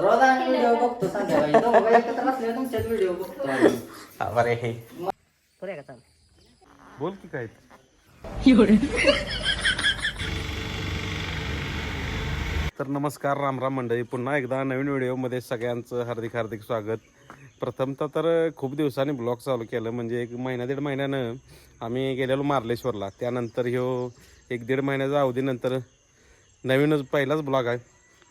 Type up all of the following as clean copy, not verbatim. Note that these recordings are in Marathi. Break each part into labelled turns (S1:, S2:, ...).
S1: रोज आम्ही व्हिडिओ बघतो संध्याकाळी दोघं एकत्र असले तुमच्याच व्हिडिओ बघतो आम्ही.
S2: बरे हे
S1: पुरे का चाल
S2: बोल की काय तर नमस्कार राम राम मंडळी, पुन्हा एकदा नवीन व्हिडिओमध्ये सगळ्यांचं हार्दिक हार्दिक स्वागत. प्रथमतः तर खूप दिवसांनी ब्लॉग चालू केलं, म्हणजे एक महिना दीड महिन्यानं आम्ही गेलेलो मार्लेश्वरला. त्यानंतर ह्यो एक दीड महिन्याच्या अवधीनंतर नवीनच पहिलाच ब्लॉग आहे.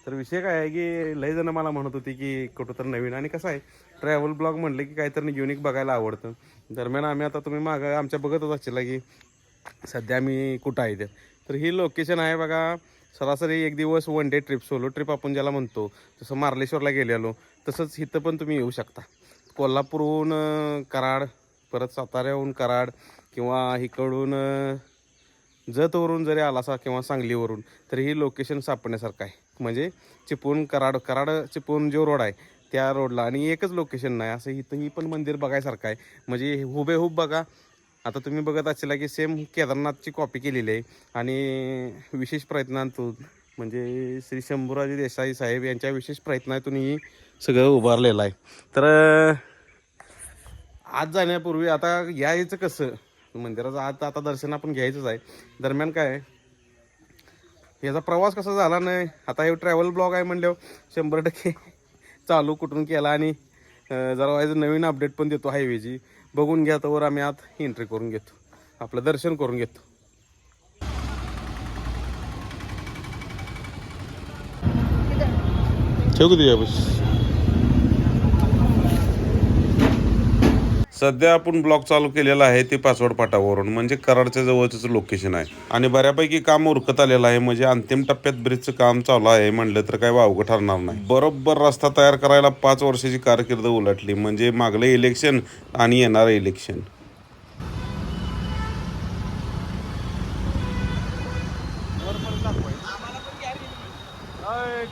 S2: तर विषय काय आहे की लय जण मला म्हणत होती की कुठं तर नवीन, आणि कसं आहे ट्रॅव्हल ब्लॉग म्हणले की काहीतरी युनिक बघायला आवडतं. दरम्यान आम्ही आता तुम्ही मागं आमच्या बघतच असेल की सध्या आम्ही कुठं आहे ते. तर ही लोकेशन आहे बघा, सरासरी एक दिवस one day trip, solo trip आपण ज्याला म्हणतो, जसं मार्लेश्वरला गेलेलो तसंच इथं पण तुम्ही येऊ शकता. कोल्हापूरहून कराड, परत साताऱ्याहून कराड, किंवा इकडून जतवरून जरी आलासा किंवा सांगलीवरून, तर ही लोकेशन सापडण्यासारखं आहे. म्हणजे चिपळूण कराड चिपळूण जो रोड आहे त्या रोडला, आणि एकच लोकेशन नाही असं इथंही पण मंदिर बघायसारखं आहे. म्हणजे हुबेहूब बघा, आता तुम्ही बघत असाल की सेम केदारनाथची कॉपी केलेली आहे. आणि विशेष प्रयत्नांतून, म्हणजे श्री शंभूराजे देसाई साहेब यांच्या विशेष प्रयत्नातून ही सगळं उभारलेलं आहे. तर आज जाण्यापूर्वी आता यायचं कसं मंदिराचं, आज आता दर्शन आपण घ्यायचंच आहे. दरम्यान काय याचा प्रवास कसा झाला नाही, आता हे ट्रॅव्हल ब्लॉग आहे म्हणल्यावर 100% चालू कुठून केला, आणि जरा व्हायचं नवीन अपडेट पण देतो हायवेची. बघून घ्या, तर आम्ही आत एंट्री करून घेतो, आपलं दर्शन करून घेतो. ठेव किती बस. सध्या आपण ब्लॉग चालू केलेला आहे ते पाचवड फाटावरून, म्हणजे कराडच्या जवळच लोकेशन आहे. आणि बऱ्यापैकी काम उरकत आलेलं आहे, म्हणजे अंतिम टप्प्यात ब्रिजचं काम चालू आहे म्हणलं तर काय वावगं ठरणार नाही. बरोबर रस्ता तयार करायला 5 वर्षाची कारकीर्द उलटली, म्हणजे मागलं इलेक्शन आणि येणारं इलेक्शन.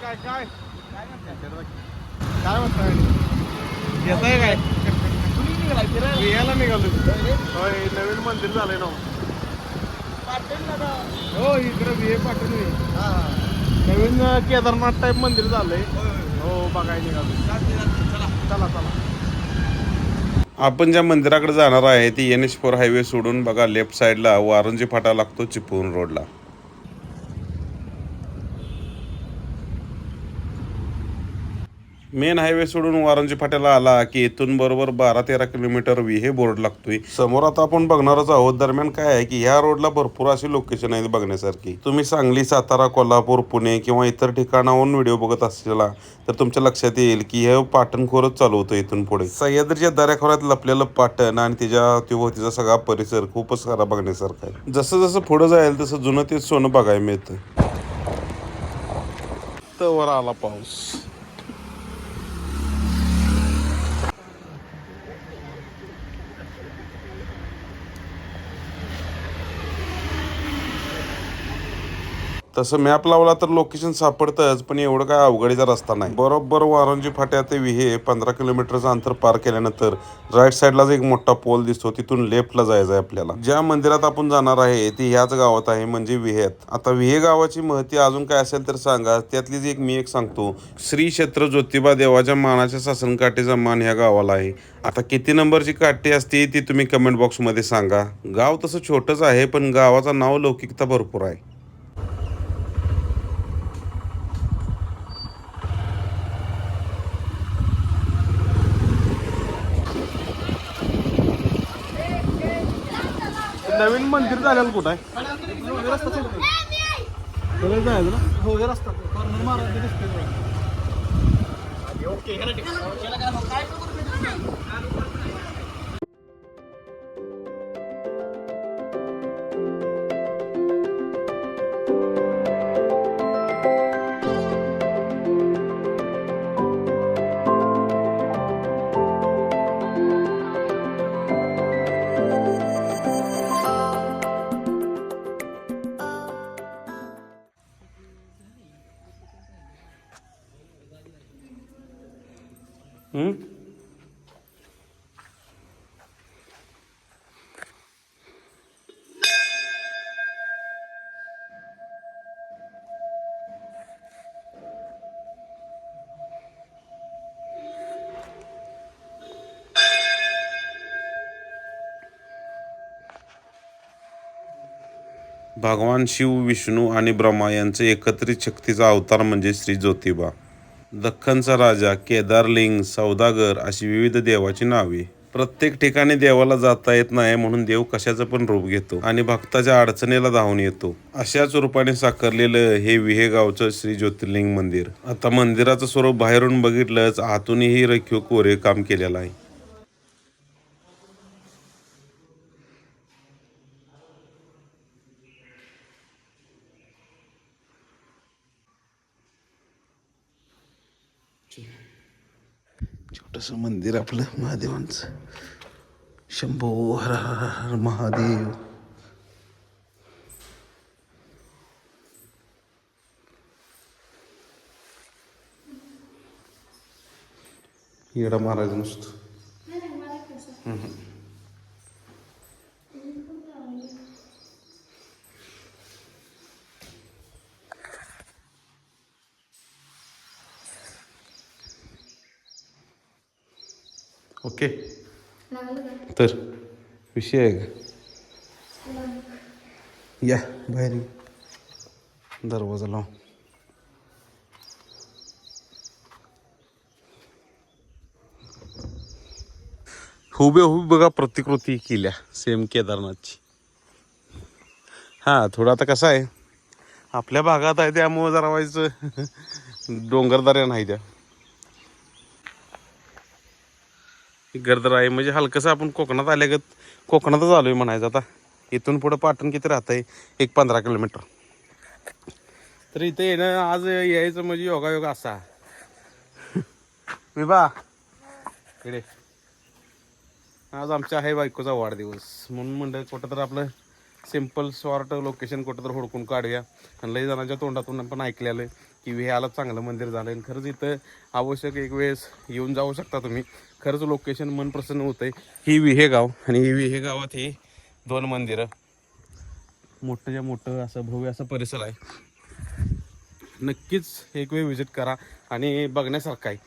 S2: काय काय काय म्हणताय, येत आहे काय यायला निघालो. नवीन मंदिर झालंय ना हो इकडे VA पाटील नवीन केदारनाथ टाईप मंदिर झालंय हो, बघायला निघालो. चला चला. आपण ज्या मंदिराकडे जाणार आहे ती NH4 हायवे सोडून बघा लेफ्ट साईडला वारंजी फाटा लागतो चिपळूण रोडला. मेन हायवे सोडून वारंजी फाट्याला आला की इथून बरोबर 12-13 किलोमीटर VA बोर्ड लागतोय समोर. आता आपण बघणारच आहोत. दरम्यान काय आहे की ह्या रोडला भरपूर अशी लोकेशन आहेत बघण्यासारखी. तुम्ही सांगली, सातारा, कोल्हापूर, पुणे किंवा इतर ठिकाणाहून व्हिडिओ बघत असलेला तर तुमच्या लक्षात येईल की हे पाटण खोरच चालू होतं. इथून पुढे सह्याद्रीच्या दऱ्याखोऱ्यात लपलेलं पाटण आणि तिचा सगळा परिसर खूपच सारा बघण्यासारखा आहे. जसं जसं पुढे जाईल तसं जुनं ते सोनं बघायला मिळतं. तर वर आला पाऊस. तसं मॅप लावला तर लोकेशन सापडतंच, पण एवढं काय अवघडीचा रस्ता नाही. बरोबर वारंजी फाट्या ते विहे 15 किलोमीटरचं अंतर पार केल्यानंतर राईट साईडलाच एक मोठा पोल दिसतो, तिथून लेफ्टला जायचं आहे आपल्याला. ज्या मंदिरात आपण जाणार आहे ती ह्याच गावात आहे, म्हणजे विहेत. आता विहे गावाची महती अजून काय असेल तर सांगा, त्यातलीच मी एक सांगतो. श्री क्षेत्र ज्योतिबा देवाच्या मानाच्या सासनकाठीचा मान ह्या गावाला आहे. आता किती नंबरची काठी असते ती तुम्ही कमेंट बॉक्समध्ये सांगा. गाव तसं छोटंच आहे, पण गावाचं नाव लौकिकता भरपूर आहे. नवीन मंदिर झालेलं कुठं आहे? जायचं ना हो रस्ता भगवान शिव, विष्णू आणि ब्रह्मा यांचे एकत्रित शक्तीचा अवतार म्हणजे श्री ज्योतिबा. दख्खनचा राजा, केदारलिंग, सौदागर अशी विविध देवाची नावे. प्रत्येक ठिकाणी देवाला जाता येत नाही म्हणून देव कशाचं पण रूप घेतो आणि भक्ताच्या अडचणीला धावून येतो. अशाच रूपाने साकारलेलं हे विहेगावचं श्री ज्योतिर्लिंग मंदिर. आता मंदिराचं स्वरूप बाहेरून बघितलंच, आतूनही रेखीव कोरे काम केलेलं आहे. छोटंसं मंदिर आपलं महादेवांचं. शंभो हर हर हर महादेव. येडा महाराज नुसतं. ओके, तर विषय आहे का? या बाहेर दरवाजा लावून. हुबेहूब बघा प्रतिकृती केल्या सेम केदारनाथची. हां, थोडं आता कसं आहे, आपल्या भागात आहे त्यामुळं जरा व्हायचं डोंगरदऱ्या नाही त्या गर्दर आहे. म्हणजे हलकंसं आपण कोकणात आल्यागत कोकणातच आलो आहे म्हणायचं. आता इथून पुढं पाटण किती राहतं आहे, एक 15 किलोमीटर. तर इथे येणं आज यायचं म्हणजे योगायोग असा. विभा इकडे, आज आमच्या आहे बायकोचा वाढदिवस म्हणून म्हणलं कुठं तर आपलं सिम्पल शॉर्ट लोकेशन कुठं तर हुडकून काढूया. आणि लई जणांच्या तोंडातून पण ऐकलेलं की विह्याला चांगलं मंदिर झालं आहे. खरंच इथं आवश्यक एक वेळेस येऊन जाऊ शकता तुम्ही. खरंच लोकेशन मन प्रसन्न होतं आहे. ही विहेगाव आणि ही विहेगावात ही 2 मंदिरं, मोठंच्या मोठं असं भव्य असं परिसर आहे. नक्कीच एक वेळ विजिट करा आणि बघण्यासारखं आहे.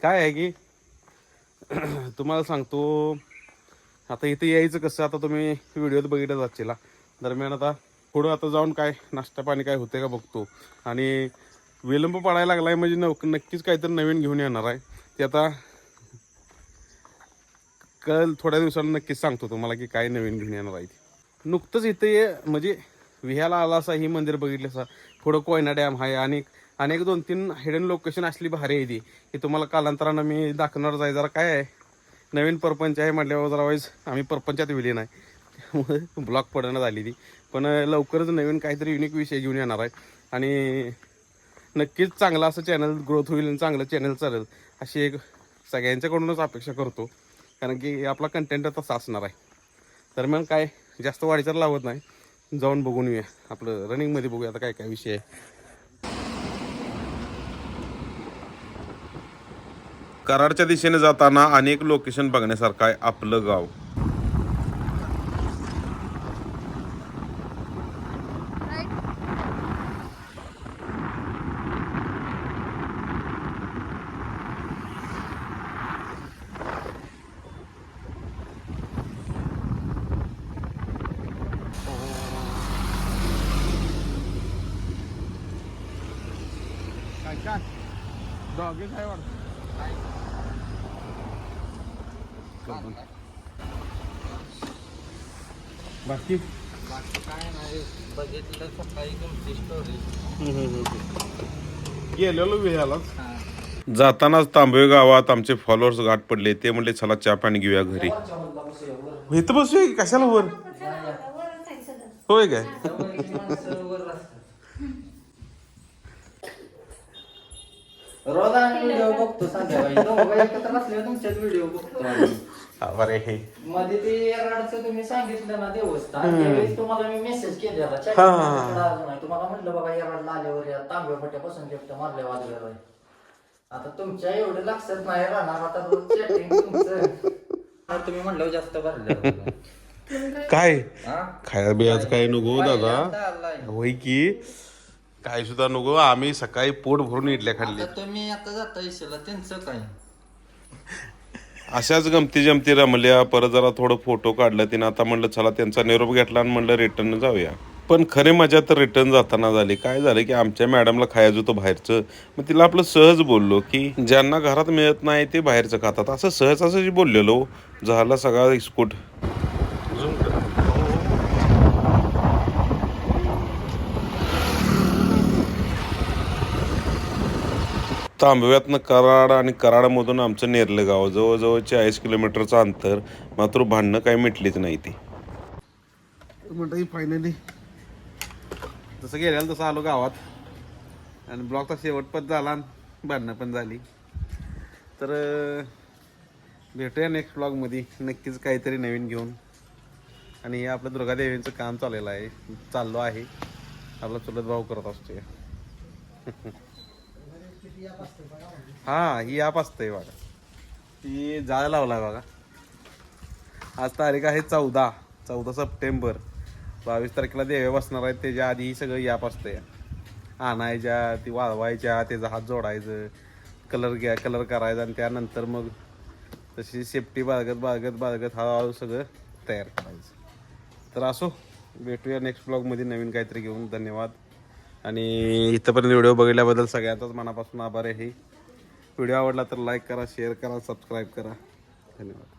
S2: काय आहे की तुम्हाला सांगतो, आता इथे यायचं कसं, आता तुम्ही व्हिडिओत बघितलं जाचीला दरम्यान. आता पुढं आता जाऊन काय नाश्ता पाणी काय होते का बघतो. आणि विलंब पडायला लागला आहे म्हणजे नक्कीच काहीतरी नवीन घेऊन येणार आहे. ते आता थोड्या दिवसांनी नक्कीच सांगतो तुम्हाला की काय नवीन घेऊन येणार आहे. नुकतंच इथे म्हणजे विह्याला आला असा ही मंदिर बघितलं असा. पुढं कोयना डॅम आहे आणि अनेक 2-3 हिडन लोकेशन असली भारी आहे ती की तुम्हाला कालांतरानं मी दाखवणार जाय. जरा काय आहे, नवीन परपंच आहे म्हटल्यावर जरा वाईज आम्ही परपंचात विलीन आहे त्यामुळे ब्लॉक पडणं झाली ती. पण लवकरच नवीन काहीतरी युनिक विषय घेऊन येणार आहे आणि नक्कीच चांगलं असं चॅनल ग्रोथ होईल आणि चांगलं चॅनल चालेल अशी एक सगळ्यांच्याकडूनच अपेक्षा करतो. कारण की आपला कंटेंट तसा असणार आहे. दरम्यान काय जास्त वाढीचार लावत नाही, जाऊन बघून येऊया. आपलं रनिंगमध्ये बघूया आता काय काय विषय आहे. कराडच्या दिशेने जाताना अनेक लोकेशन बघण्यासारखं आहे आपलं गाव. बाकी
S1: काय नाही बघितलं सकाळी तुमची स्टोरी.
S2: गेलेलो विह्यालाच. जातानाच तांबवे गावात आमचे फॉलोअर्स गाठ पडले. ते म्हणले चला चहा पाणी घेऊया घरी. इथं बसूया की कशाला वर. होय काय,
S1: रोज व्हिडिओ बघतो संध्याकाळी. दोघं एकत्र असले तुमच्याच व्हिडिओ बघतो.
S2: अरे हे
S1: मध्ये ते एरडाचं तुम्ही सांगितलं ना देवस्थान, त्यावेळेस तुम्हाला मी मेसेज केलेला. तुम्हाला म्हटलं बघा एरडला आल्यावर या तांबव्या फट्यापासून गिफ्ट मारल्या वाजल्यावर. आता तुमच्या एवढं लक्षात नाही राहणार. आता रोज चॅटिंग तुमचं तुम्ही म्हणलं जास्त भरलं
S2: काय खाया बियाच काय नको दादा. होय की काय सुद्धा नको. आम्ही सकाळी पोट भरून इडल्या खाल्ली.
S1: तुम्ही आता जाता इशेला त्यांचं काय
S2: अशाच गमती जमती रमल्या. परत जरा थोडं फोटो काढलं तिनं. आता म्हणलं चला त्यांचा निरोप घेतला आणि म्हणलं रिटर्न जाऊया. पण खरी मजा तर रिटर्न जाताना झाली. काय झालं की आमच्या मॅडमला खायचं होतं बाहेरचं. मग तिला आपलं सहज बोललो की ज्यांना घरात मिळत नाही ते बाहेरचं खातात, असं सहज असं बोललेलो. झाला सगळा इस्कूट. तांबव्यातनं कराड आणि कराडमधून आमचं नेरलं गाव जवळजवळ 40 किलोमीटरचं अंतर. मात्र भांडणं काही मिटलीच नाही ती. म्हणतं फायनली जसं गेल्याला तसं आलो गावात आणि ब्लॉगचा शेवट पण झाला आणि भांडणं पण झाली. तर भेटूया नेक्स्ट ब्लॉगमध्ये नक्कीच काहीतरी नवीन घेऊन. आणि हे आपलं दुर्गादेवींचं काम चाललो आहे. आपला चुलत भाऊ करत असतोय. हा ही ॲप असतंय बघा. ती जाळ लावलाय बघा. आज तारीख आहे 14 सप्टेंबर. 22 तारखेला देव्या बसणार आहेत. त्याच्या आधी ही सगळं ॲप असतंय. आणायच्या, ती वाळवायच्या, त्याचा हात जोडायचं, कलर करायचा आणि त्यानंतर मग तशी सेफ्टी बाळगत हळूहळू सगळं तयार करायचं. तर असो, भेटूया नेक्स्ट ब्लॉगमध्ये नवीन काहीतरी घेऊन. धन्यवाद. आणि इथंपर्यंत व्हिडिओ बघितल्याबद्दल सगळ्यांचाच मनापासून आभार आहे. व्हिडिओ आवडला तर लाईक करा, शेअर करा, सबस्क्राईब करा. धन्यवाद.